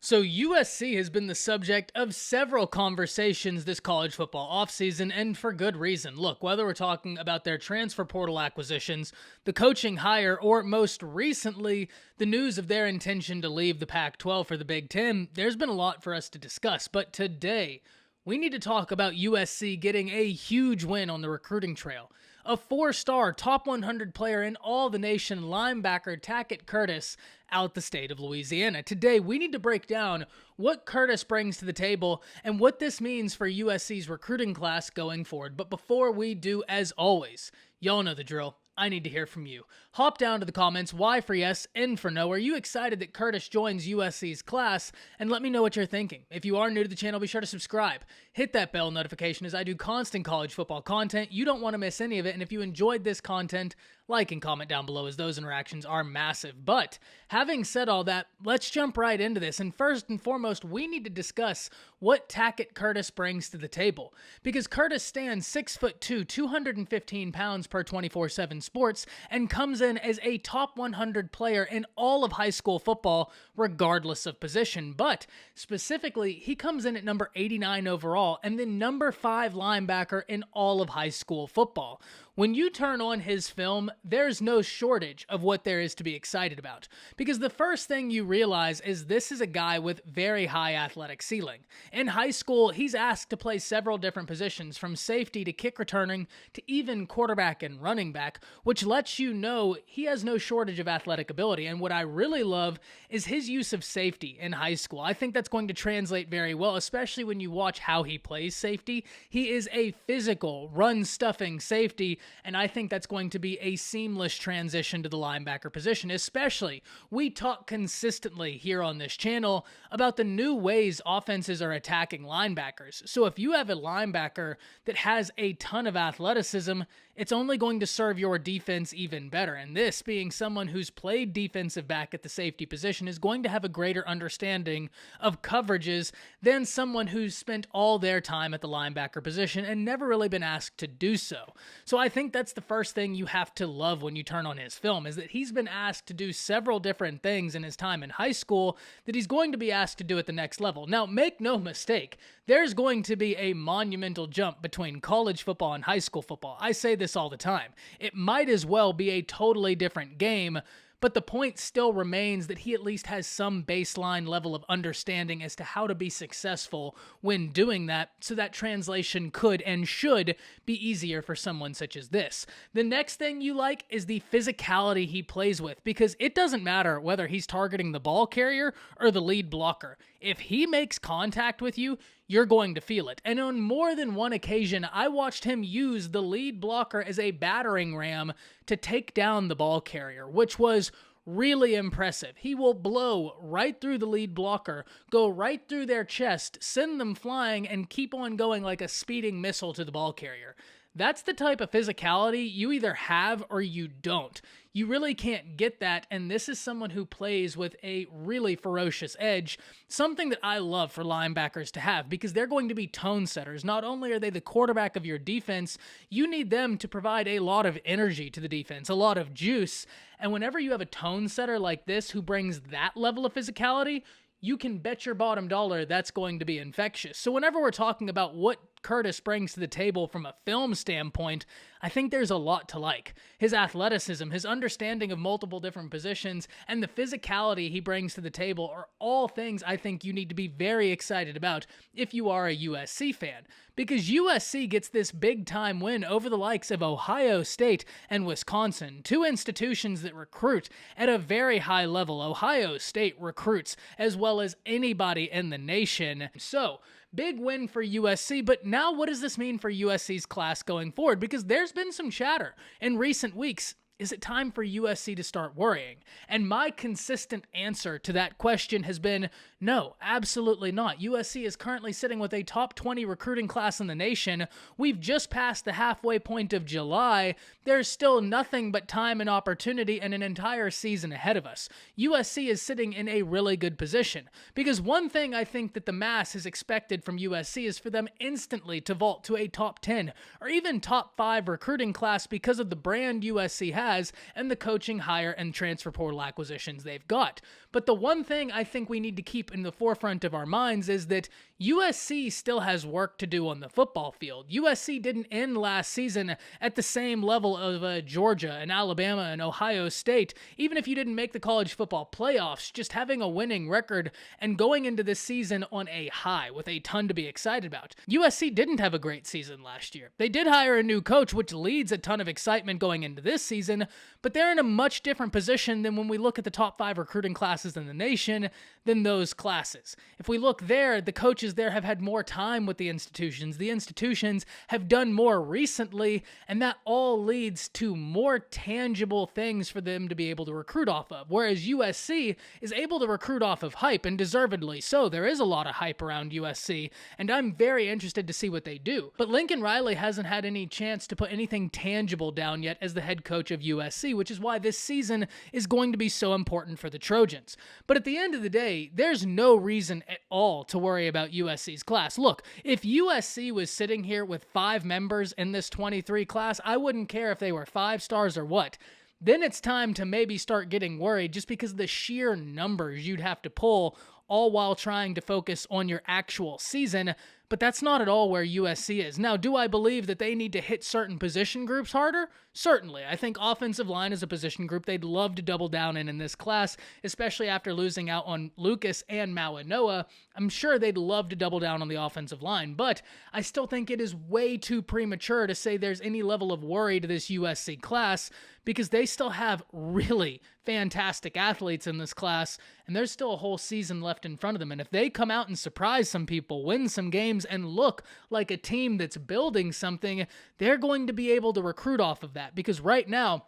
So USC has been the subject of several conversations this college football offseason, and for good reason. Look, whether we're talking about their transfer portal acquisitions, the coaching hire, or most recently, the news of their intention to leave the Pac-12 for the Big Ten, there's been a lot for us to discuss. But today, we need to talk about USC getting a huge win on the recruiting trail. A 4-star, top 100 player in all the nation, linebacker Tackett Curtis, out the state of Louisiana. Today, we need to break down what Curtis brings to the table and what this means for USC's recruiting class going forward. But before we do, as always, y'all know the drill. I need to hear from you. Hop down to the comments, Y for yes, N for no. Are you excited that Curtis joins USC's class? And let me know what you're thinking. If you are new to the channel, be sure to subscribe. Hit that bell notification as I do constant college football content. You don't want to miss any of it. And if you enjoyed this content, like and comment down below as those interactions are massive. But having said all that, let's jump right into this. And first and foremost, we need to discuss what Tackett Curtis brings to the table. Because Curtis stands 6'2", 215 pounds per 24/7 Sports, and comes in as a top 100 player in all of high school football, regardless of position. But specifically, he comes in at number 89 overall, and then number 5 linebacker in all of high school football. When you turn on his film, there's no shortage of what there is to be excited about. Because the first thing you realize is this is a guy with very high athletic ceiling. In high school, he's asked to play several different positions, from safety to kick returning to even quarterback and running back, which lets you know he has no shortage of athletic ability. And what I really love is his use of safety in high school. I think that's going to translate very well, especially when you watch how he plays safety. He is a physical, run-stuffing safety, and I think that's going to be a seamless transition to the linebacker position. Especially, we talk consistently here on this channel about the new ways offenses are attacking linebackers. So if you have a linebacker that has a ton of athleticism, it's only going to serve your defense even better. And this, being someone who's played defensive back at the safety position, is going to have a greater understanding of coverages than someone who's spent all their time at the linebacker position and never really been asked to do so. So I think that's the first thing you have to love when you turn on his film, is that he's been asked to do several different things in his time in high school that he's going to be asked to do at the next level. Now, make no mistake, there's going to be a monumental jump between college football and high school football. I say this all the time. It might as well be a totally different game, but the point still remains that he at least has some baseline level of understanding as to how to be successful when doing that, so that translation could and should be easier for someone such as this. The next thing you like is the physicality he plays with, because it doesn't matter whether he's targeting the ball carrier or the lead blocker. If he makes contact with you, you're going to feel it. And on more than one occasion, I watched him use the lead blocker as a battering ram to take down the ball carrier, which was really impressive. He will blow right through the lead blocker, go right through their chest, send them flying, and keep on going like a speeding missile to the ball carrier. That's the type of physicality you either have or you don't. You really can't get that, and this is someone who plays with a really ferocious edge, something that I love for linebackers to have, because they're going to be tone setters. Not only are they the quarterback of your defense, you need them to provide a lot of energy to the defense, a lot of juice, and whenever you have a tone setter like this who brings that level of physicality, you can bet your bottom dollar that's going to be infectious. So whenever we're talking about what Curtis brings to the table from a film standpoint, I think there's a lot to like. His athleticism, his understanding of multiple different positions, and the physicality he brings to the table are all things I think you need to be very excited about if you are a USC fan. Because USC gets this big-time win over the likes of Ohio State and Wisconsin, two institutions that recruit at a very high level. Ohio State recruits as well as anybody in the nation. So, big win for USC, but now what does this mean for USC's class going forward? Because there's been some chatter in recent weeks. Is it time for USC to start worrying? And my consistent answer to that question has been no, absolutely not. USC is currently sitting with a top 20 recruiting class in the nation. We've just passed the halfway point of July. There's still nothing but time and opportunity and an entire season ahead of us. USC is sitting in a really good position, because one thing I think that the mass has expected from USC is for them instantly to vault to a top 10 or even top 5 recruiting class because of the brand USC has. has and the coaching hire and transfer portal acquisitions they've got. But the one thing I think we need to keep in the forefront of our minds is that USC still has work to do on the football field. USC didn't end last season at the same level of Georgia and Alabama and Ohio State. Even if you didn't make the college football playoffs, just having a winning record and going into this season on a high with a ton to be excited about. USC didn't have a great season last year. They did hire a new coach, which leads a ton of excitement going into this season, but they're in a much different position than when we look at the top 5 recruiting classes in the nation than those classes. If we look there, the coaches there have had more time with the institutions. The institutions have done more recently, and that all leads to more tangible things for them to be able to recruit off of. Whereas USC is able to recruit off of hype, and deservedly so. There is a lot of hype around USC, and I'm very interested to see what they do. But Lincoln Riley hasn't had any chance to put anything tangible down yet as the head coach of USC, which is why this season is going to be so important for the Trojans. But at the end of the day, there's no reason at all to worry about USC's class. Look, if USC was sitting here with 5 members in this 23 class, I wouldn't care if they were 5 stars or what. Then it's time to maybe start getting worried just because of the sheer numbers you'd have to pull, all while trying to focus on your actual season. But that's not at all where USC is. Now, do I believe that they need to hit certain position groups harder? Certainly. I think offensive line is a position group they'd love to double down in this class, especially after losing out on Lucas and Mawanoa. I'm sure they'd love to double down on the offensive line, but I still think it is way too premature to say there's any level of worry to this USC class because they still have really fantastic athletes in this class, and there's still a whole season left in front of them. And if they come out and surprise some people, win some games, and look like a team that's building something, they're going to be able to recruit off of that. Because right now,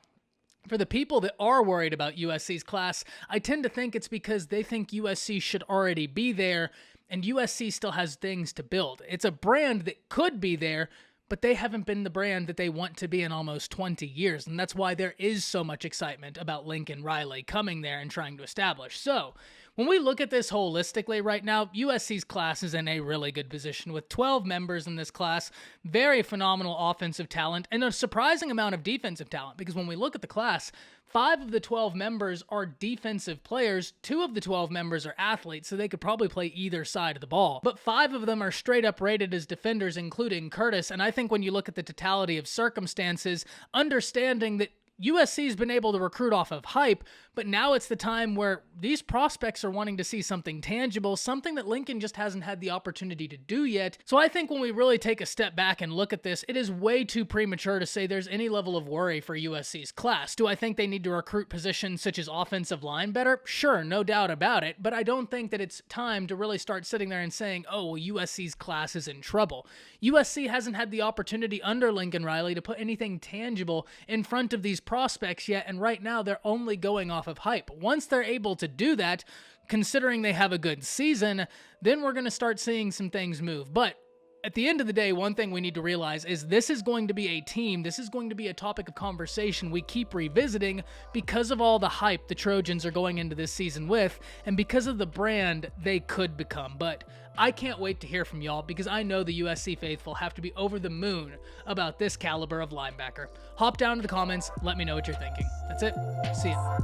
for the people that are worried about USC's class, I tend to think it's because they think USC should already be there, and USC still has things to build. It's a brand that could be there, but they haven't been the brand that they want to be in almost 20 years, and that's why there is so much excitement about Lincoln Riley coming there and trying to establish. So, when we look at this holistically right now, USC's class is in a really good position with 12 members in this class, very phenomenal offensive talent, and a surprising amount of defensive talent, because when we look at the class, 5 of the 12 members are defensive players, 2 of the 12 members are athletes, so they could probably play either side of the ball. But 5 of them are straight up rated as defenders, including Curtis, and I think when you look at the totality of circumstances, understanding that USC's been able to recruit off of hype, but now it's the time where these prospects are wanting to see something tangible, something that Lincoln just hasn't had the opportunity to do yet. So I think when we really take a step back and look at this, it is way too premature to say there's any level of worry for USC's class. Do I think they need to recruit positions such as offensive line better? Sure, no doubt about it, but I don't think that it's time to really start sitting there and saying, oh, well, USC's class is in trouble. USC hasn't had the opportunity under Lincoln Riley to put anything tangible in front of these prospects yet, and right now they're only going off of hype. Once they're able to do that, considering they have a good season, then we're going to start seeing some things move. But at the end of the day, one thing we need to realize is this is going to be a team, this is going to be a topic of conversation we keep revisiting because of all the hype the Trojans are going into this season with, and because of the brand they could become. But I can't wait to hear from y'all because I know the USC faithful have to be over the moon about this caliber of linebacker. Hop down to the comments, let me know what you're thinking. That's it. See ya.